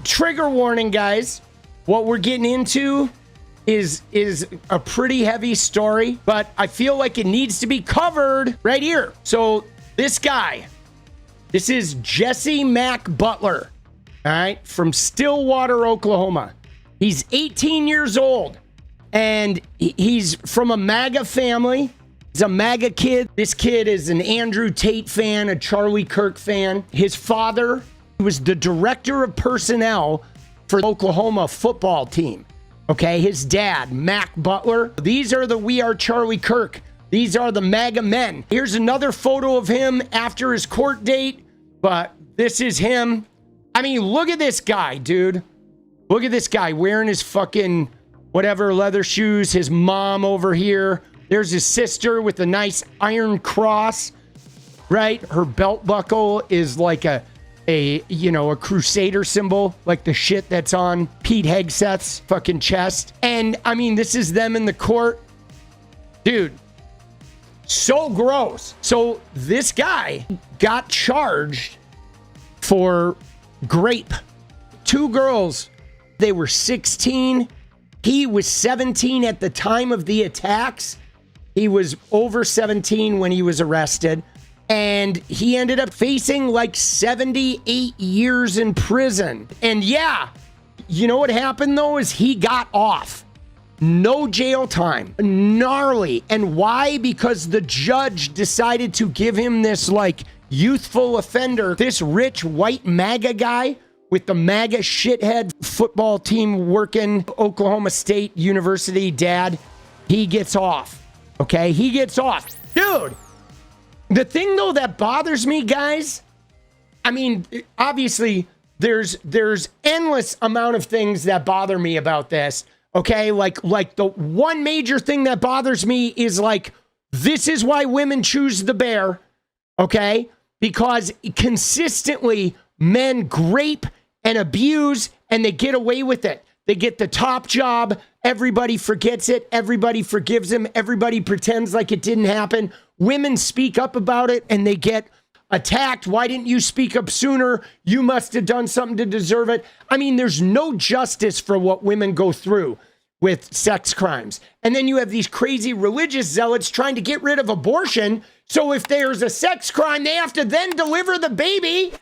trigger warning, guys. What we're getting into is a pretty heavy story, but I feel like it needs to be covered right here. So this guy, this is Jesse Mack Butler, all right, from Stillwater, Oklahoma. He's 18 years old, and he's from a MAGA family. He's a MAGA kid. This kid is an Andrew Tate fan, a Charlie Kirk fan. His father was the director of personnel for the Oklahoma football team. Okay, his dad, Mack Butler. These are the We Are Charlie Kirk. These are the MAGA men. Here's another photo of him after his court date, but this is him. I mean, look at this guy, dude. Look at this guy wearing his fucking whatever leather shoes. His mom over here. There's his sister with a nice iron cross, right? Her belt buckle is like a crusader symbol, like the shit that's on 𝗙𝗙𝗀𝗏𝗃's fucking chest. And I mean, this is them in the court. Dude, so gross. So this guy got charged for rape. Two girls, they were 16. He was 17 at the time of the attacks. He was over 17 when he was arrested. And he ended up facing like 78 years in prison. And yeah, you know what happened though is he got off. No jail time. Gnarly. And why? Because the judge decided to give him this like youthful offender, this rich white MAGA guy with the MAGA shithead football team working Oklahoma State University dad. He gets off. Okay, he gets off. Dude, the thing though that bothers me, guys, I mean, obviously there's endless amount of things that bother me about this. Okay, like the one major thing that bothers me is like, this is why women choose the bear. Okay, because consistently men grape and abuse and they get away with it. They get the top job. Everybody forgets it. Everybody forgives them. Everybody pretends like it didn't happen. Women speak up about it and they get attacked. Why didn't you speak up sooner? You must have done something to deserve it. I mean, there's no justice for what women go through with sex crimes. And then you have these crazy religious zealots trying to get rid of abortion. So if there's a sex crime, they have to then deliver the baby.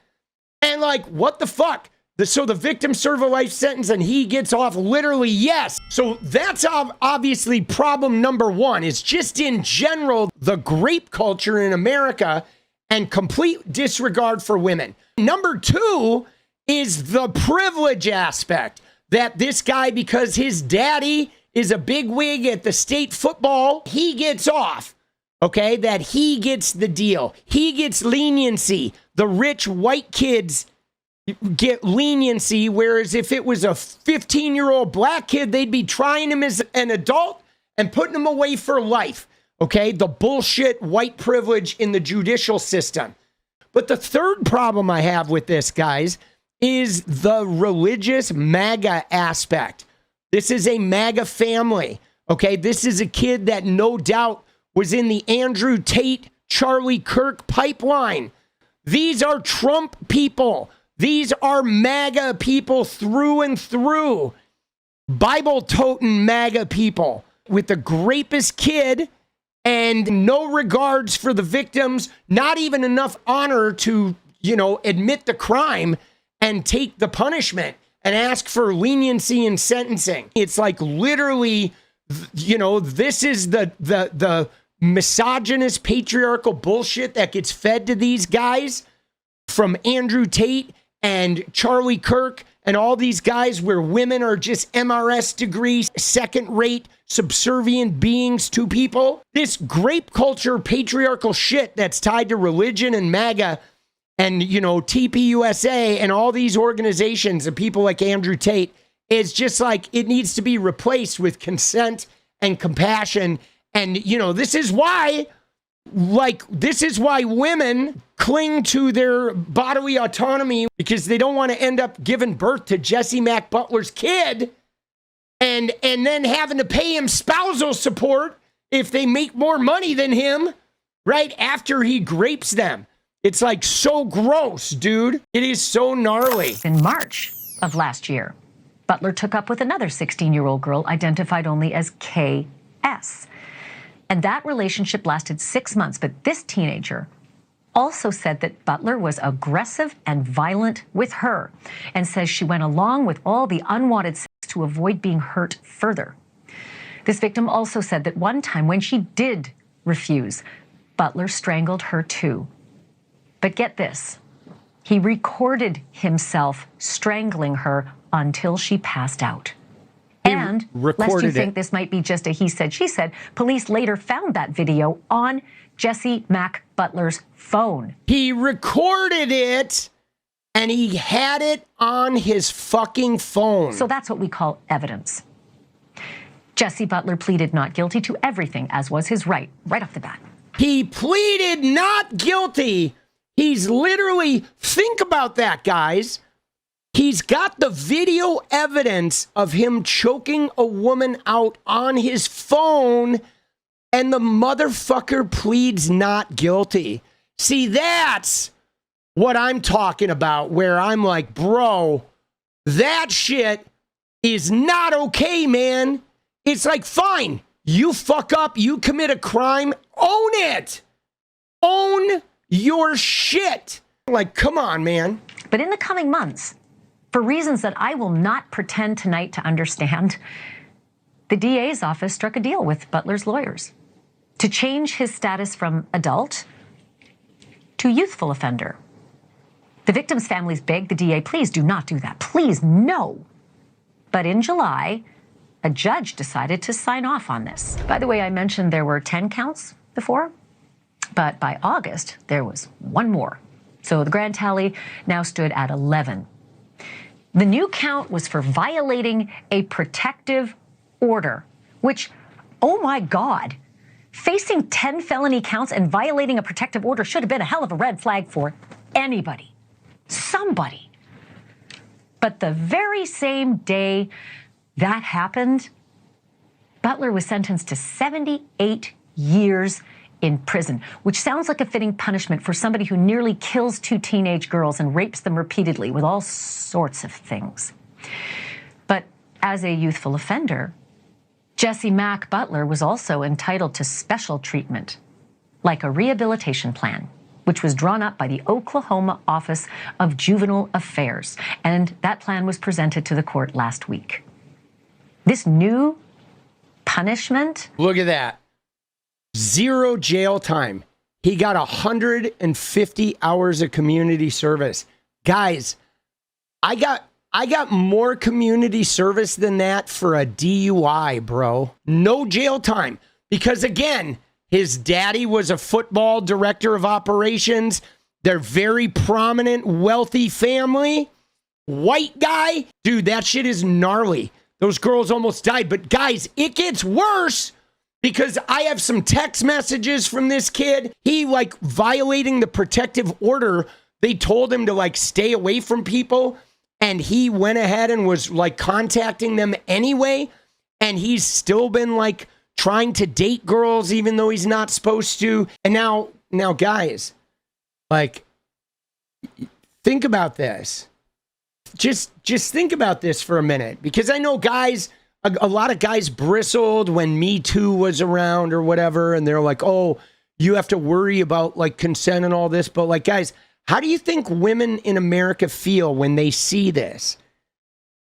And like, what the fuck? So the victim serve a life sentence and he gets off literally, yes. So that's obviously problem number one, is just in general, the rape culture in America and complete disregard for women. Number two is the privilege aspect, that this guy, because his daddy is a big wig at the state football, he gets off. Okay, that he gets the deal. He gets leniency. The rich white kids get leniency, whereas if it was a 15-year-old black kid, they'd be trying him as an adult and putting him away for life. Okay, the bullshit white privilege in the judicial system. But the third problem I have with this, guys, is the religious MAGA aspect. This is a MAGA family. Okay, this is a kid that no doubt was in the Andrew Tate, Charlie Kirk pipeline. These are Trump people. These are MAGA people through and through. Bible-toting MAGA people with the rapist kid and no regards for the victims, not even enough honor to, admit the crime and take the punishment and ask for leniency in sentencing. It's like literally, this is the misogynist patriarchal bullshit that gets fed to these guys from Andrew Tate and Charlie Kirk and all these guys, where women are just MRS degrees, second-rate, subservient beings to people. This grape culture, patriarchal shit that's tied to religion and MAGA and, tpusa and all these organizations and people like Andrew Tate is just like, it needs to be replaced with consent and compassion. And, this is why women cling to their bodily autonomy, because they don't want to end up giving birth to Jesse Mack Butler's kid and then having to pay him spousal support if they make more money than him right after he grapes them. It's like so gross, dude. It is so gnarly. In March, of last year, Butler took up with another 16-year-old girl identified only as KS. And that relationship lasted 6 months, but this teenager also said that Butler was aggressive and violent with her and says she went along with all the unwanted sex to avoid being hurt further. This victim also said that one time when she did refuse, Butler strangled her too. But get this, he recorded himself strangling her until she passed out. And lest you think this might be just a he said, she said, police later found that video on Jesse Mack Butler's phone. He recorded it and he had it on his fucking phone. So that's what we call evidence. Jesse Butler pleaded not guilty to everything, as was his right off the bat. He pleaded not guilty. He's literally, think about that, guys. He's got the video evidence of him choking a woman out on his phone, and the motherfucker pleads not guilty. See, that's what I'm talking about, where I'm like, bro, that shit is not okay, man. It's like, fine, you fuck up, you commit a crime, own it. Own your shit. Like, come on, man. But in the coming months, for reasons that I will not pretend tonight to understand, the DA's office struck a deal with Butler's lawyers to change his status from adult to youthful offender. The victim's families begged the DA, please do not do that. Please, no. But in July, a judge decided to sign off on this. By the way, I mentioned there were 10 counts before, but by August, there was one more. So the grand tally now stood at 11. The new count was for violating a protective order, which, oh my God, facing 10 felony counts and violating a protective order should have been a hell of a red flag for anybody, somebody. But the very same day that happened, Butler was sentenced to 78 years in prison, which sounds like a fitting punishment for somebody who nearly kills 2 teenage girls and rapes them repeatedly with all sorts of things. But as a youthful offender, Jesse Mack Butler was also entitled to special treatment, like a rehabilitation plan, which was drawn up by the Oklahoma Office of Juvenile Affairs, and that plan was presented to the court last week. This new punishment. Look at that. 0 jail time. He got 150 hours of community service. Guys, I got more community service than that for a DUI, bro. No jail time. Because again, his daddy was a football director of operations. They're very prominent, wealthy family. White guy. Dude, that shit is gnarly. Those girls almost died. But guys, it gets worse because I have some text messages from this kid. He like violating the protective order. They told him to like stay away from people. And he went ahead and was like contacting them anyway. And he's still been like trying to date girls even though he's not supposed to. And now guys, like, think about this. Just think about this for a minute, because I know guys, a lot of guys bristled when Me Too was around or whatever. And they're like, oh, you have to worry about like consent and all this. But like, guys, how do you think women in America feel when they see this?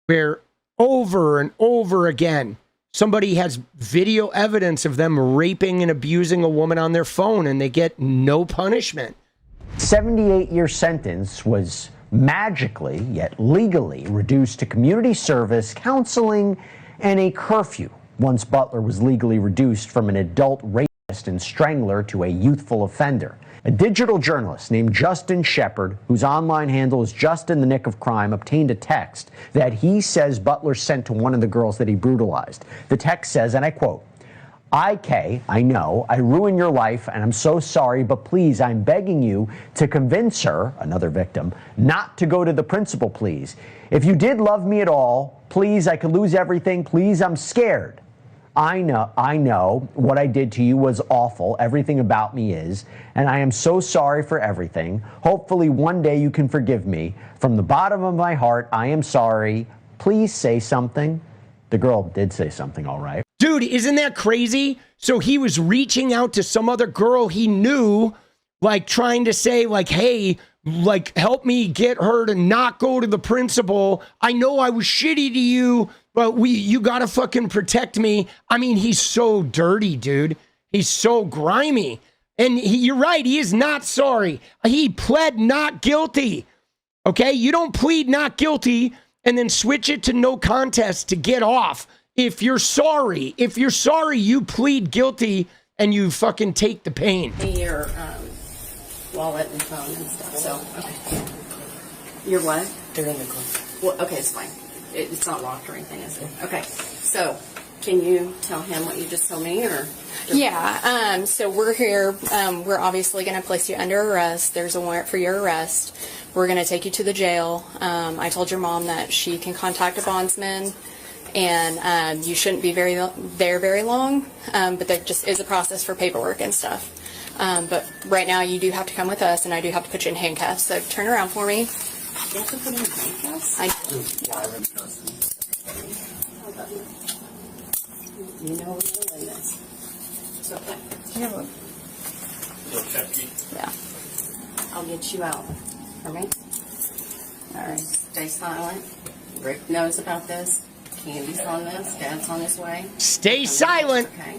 Where over and over again, somebody has video evidence of them raping and abusing a woman on their phone and they get no punishment. 78-year sentence was magically, yet legally, reduced to community service, counseling, and a curfew once Butler was legally reduced from an adult rapist and strangler to a youthful offender. A digital journalist named Justin Shepard, whose online handle is Just in the Nick of Crime, obtained a text that he says Butler sent to one of the girls that he brutalized. The text says, and I quote, "IK, I know, I ruined your life and I'm so sorry, but please, I'm begging you to convince her," another victim, "not to go to the principal, please. If you did love me at all, please, I could lose everything. Please, I'm scared. I know what I did to you was awful. Everything about me is, and I am so sorry for everything. Hopefully one day you can forgive me. From the bottom of my heart, I am sorry. Please say something. The girl did say something, all right. Dude, isn't that crazy? So he was reaching out to some other girl he knew, like trying to say like, hey, like help me get her to not go to the principal. I know I was shitty to you, but you gotta fucking protect me. I mean, he's so dirty, dude. He's so grimy. And you're right, he is not sorry. He pled not guilty. Okay, you don't plead not guilty and then switch it to no contest to get off. If you're sorry, you plead guilty and you fucking take the pain. Your wallet and phone and stuff. So, okay. Your what? They're in the car. Well, okay, it's fine. It's not locked or anything, is it? Okay. So, can you tell him what you just told me, or? Yeah. So we're here. We're obviously going to place you under arrest. There's a warrant for your arrest. We're going to take you to the jail. I told your mom that she can contact a bondsman, and you shouldn't be there very long. But there just is a process for paperwork and stuff. But right now you do have to come with us, and I do have to put you in handcuffs. So turn around for me. You have to put him in handcuffs? You know what the limit is. It's okay. Yeah. I'll get you out. For me? All right. Stay silent. Rick knows about this. Candy's on this. Dad's on his way. Stay silent. Okay.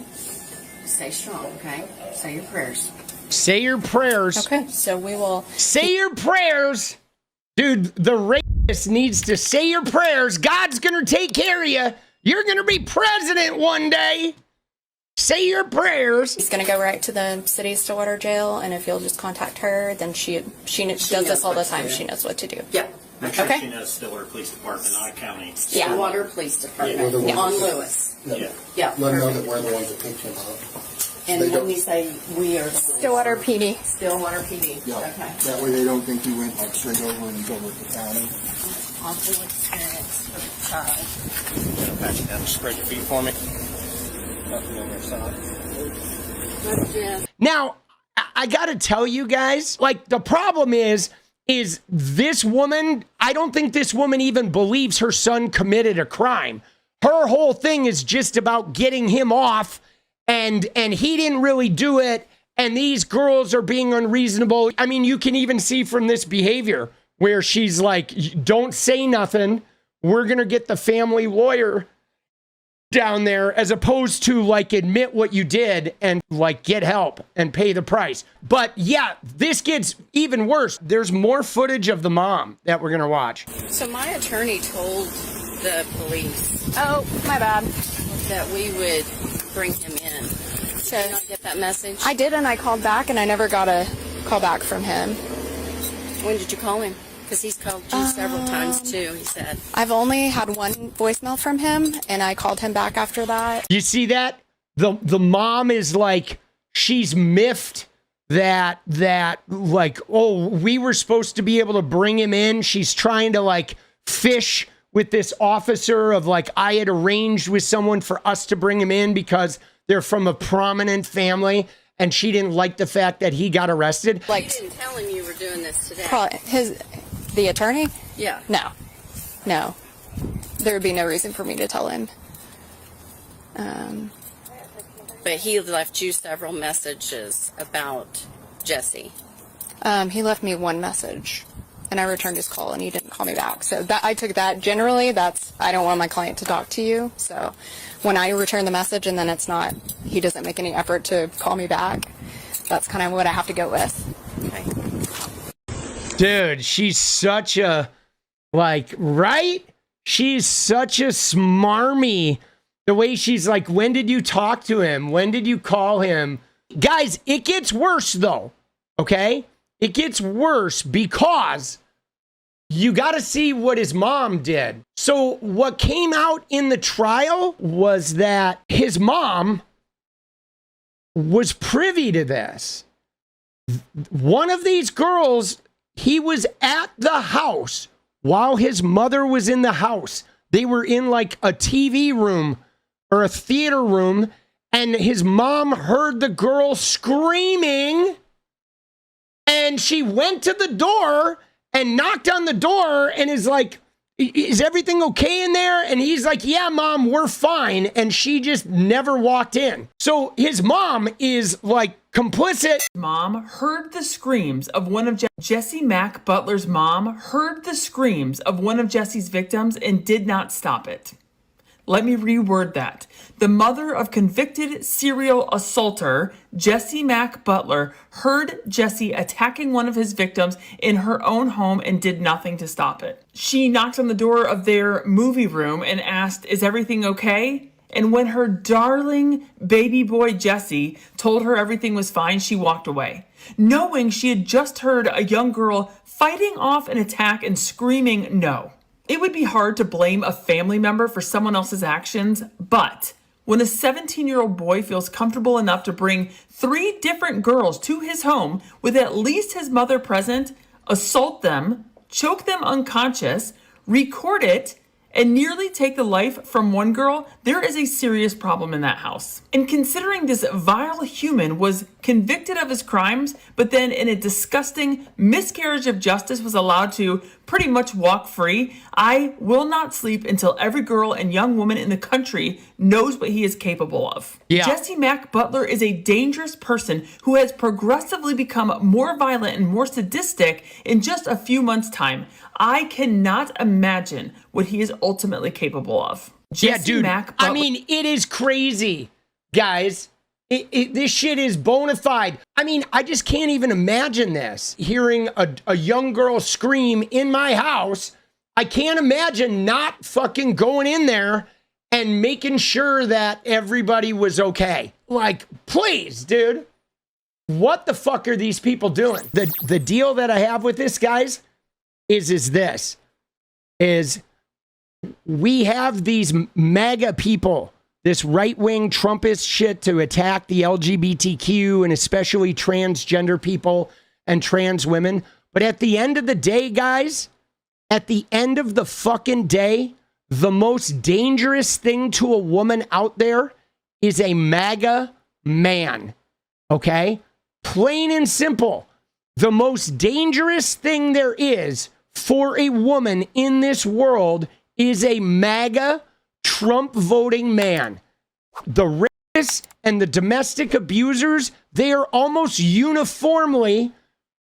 Stay strong, okay? Say your prayers. Say your prayers. Okay. So we will. Say your prayers. Dude, the rapist needs to say your prayers. God's going to take care of you. You're going to be president one day. Say your prayers. He's going to go right to the city of Stillwater jail, and if you'll just contact her, then she does this all the time. She knows what to do. Yep. Make sure Okay. she knows Stillwater Police Department, not a county. Stillwater Police Department. Yeah. On Lewis. Yeah. Yeah. Let them know perfect. that we're the ones that picked him up. And They when don't- you say we are the ones. Stillwater PD. Stillwater PD. Yeah. Okay. That way they don't think he went like straight over and go with the county. Awful experience for the child. Pat you down, spread your feet for me. Nothing on your side. That's Jen. Now, I got to tell you guys, like, the problem is this woman, I don't think this woman even believes her son committed a crime. Her whole thing is just about getting him off, and he didn't really do it, and these girls are being unreasonable. I mean, you can even see from this behavior where she's like, don't say nothing. We're going to get the family lawyer down there, as opposed to like admit what you did and like get help and pay the price. But yeah, this gets even worse. There's more footage of the mom that we're going to watch. So my attorney told the police Oh, my bad. that we would bring him in. Did you not get that message? I did, and I called back, and I never got a call back from him. When did you call him? Because he's called you several times too, he said. I've only had one voicemail from him, and I called him back after that. You see that? The mom is like, she's miffed that like, oh, we were supposed to be able to bring him in. She's trying to like fish with this officer of like, I had arranged with someone for us to bring him in because they're from a prominent family, and she didn't like the fact that he got arrested. You didn't tell him you were doing this today. Probably the attorney? Yeah. No. There would be no reason for me to tell him. But he left you several messages about Jesse. He left me one message, and I returned his call, and he didn't call me back. So that I took that generally. I don't want my client to talk to you. So when I return the message and then it's not, he doesn't make any effort to call me back, that's kind of what I have to go with. Okay. Dude, she's such a, like, right? She's such a smarmy. The way she's like, when did you talk to him? When did you call him? Guys, it gets worse though, okay? It gets worse because you got to see what his mom did. So what came out in the trial was that his mom was privy to this. One of these girls, he was at the house while his mother was in the house. They were in like a TV room or a theater room, and his mom heard the girl screaming, and she went to the door and knocked on the door and is like, is everything okay in there? And he's like, yeah, Mom, we're fine. And she just never walked in. So his mom is like complicit. Mom heard the screams of one of Jesse Mack Butler's mom heard the screams of one of Jesse's victims and did not stop it. Let me reword that. The mother of convicted serial assaulter Jesse Mack Butler heard Jesse attacking one of his victims in her own home and did nothing to stop it. She knocked on the door of their movie room and asked, "Is everything okay?" And when her darling baby boy Jesse told her everything was fine, she walked away, knowing she had just heard a young girl fighting off an attack and screaming no. It would be hard to blame a family member for someone else's actions, but when a 17-year-old boy feels comfortable enough to bring 3 different girls to his home with at least his mother present, assault them, choke them unconscious, record it, and nearly take the life from one girl, there is a serious problem in that house. And considering this vile human was convicted of his crimes, but then in a disgusting miscarriage of justice was allowed to pretty much walk free, I will not sleep until every girl and young woman in the country knows what he is capable of. Yeah. Jesse Mack Butler is a dangerous person who has progressively become more violent and more sadistic in just a few months' time. I cannot imagine what he is ultimately capable of. Jesse dude. Mack Butler. I mean, it is crazy, guys. This shit is bona fide. I mean, I just can't even imagine this. Hearing a young girl scream in my house, I can't imagine not fucking going in there and making sure that everybody was okay. Like, please, dude. What the fuck are these people doing? The deal that I have with this, guys, is this. We have these MAGA people, this right-wing Trumpist shit to attack the LGBTQ and especially transgender people and trans women. But at the end of the day, guys, at the end of the fucking day, the most dangerous thing to a woman out there is a MAGA man. Okay? Plain and simple. The most dangerous thing there is for a woman in this world is a MAGA Trump voting man. The rapists and the domestic abusers, they are almost uniformly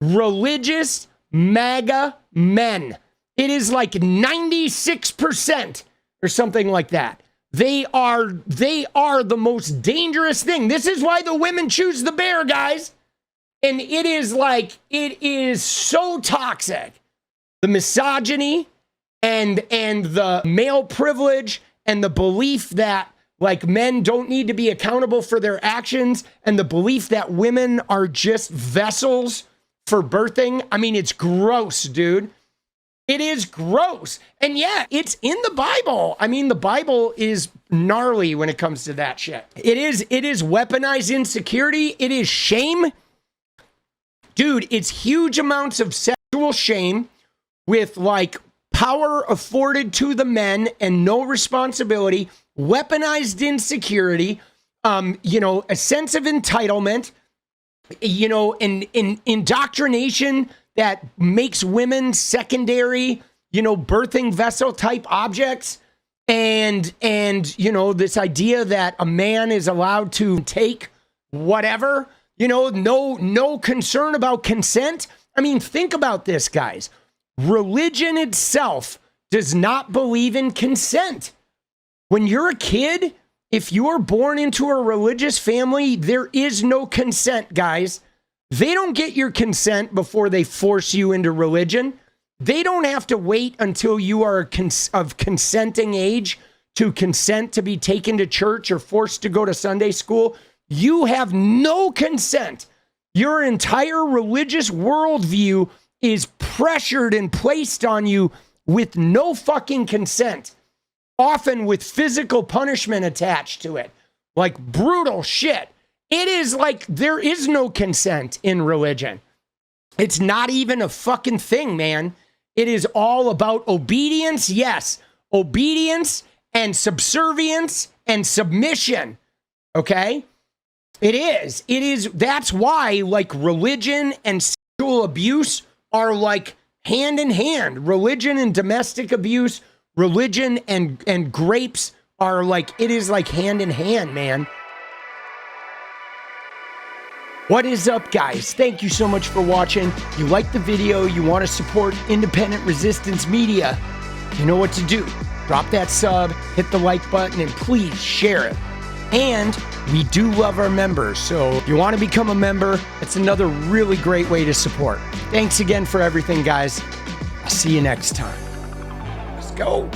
religious MAGA men. It is like 96% or something like that. They are the most dangerous thing. This is why the women choose the bear, guys. And it is so toxic. The misogyny and the male privilege and the belief that like men don't need to be accountable for their actions and the belief that women are just vessels for birthing. I mean, it's gross, dude. It is gross. And yeah, it's in the Bible. I mean, the Bible is gnarly when it comes to that shit. It is weaponized insecurity. It is shame. Dude, it's huge amounts of sexual shame with like power afforded to the men and no responsibility, weaponized insecurity, a sense of entitlement, and indoctrination that makes women secondary, birthing vessel type objects. And this idea that a man is allowed to take whatever, no concern about consent. I mean, think about this, guys. Religion itself does not believe in consent. When you're a kid, if you're born into a religious family, there is no consent, guys. They don't get your consent before they force you into religion. They don't have to wait until you are of consenting age to consent to be taken to church or forced to go to Sunday school. You have no consent. Your entire religious worldview is pressured and placed on you with no fucking consent, often with physical punishment attached to it, like brutal shit. It is like there is no consent in religion. It's not even a fucking thing, man. It is all about obedience, yes, obedience and subservience and submission. Okay? It is. It is. That's why, like, religion and sexual abuse are like hand in hand. Religion and domestic abuse, religion and grapes are like, it is like hand in hand, man. What is up, guys? Thank you so much for watching. You like the video, you want to support independent resistance media, you know what to do. Drop that sub, hit the like button, and please share it. And we do love our members, so if you want to become a member, it's another really great way to support. Thanks again for everything, guys. I'll see you next time. Let's go.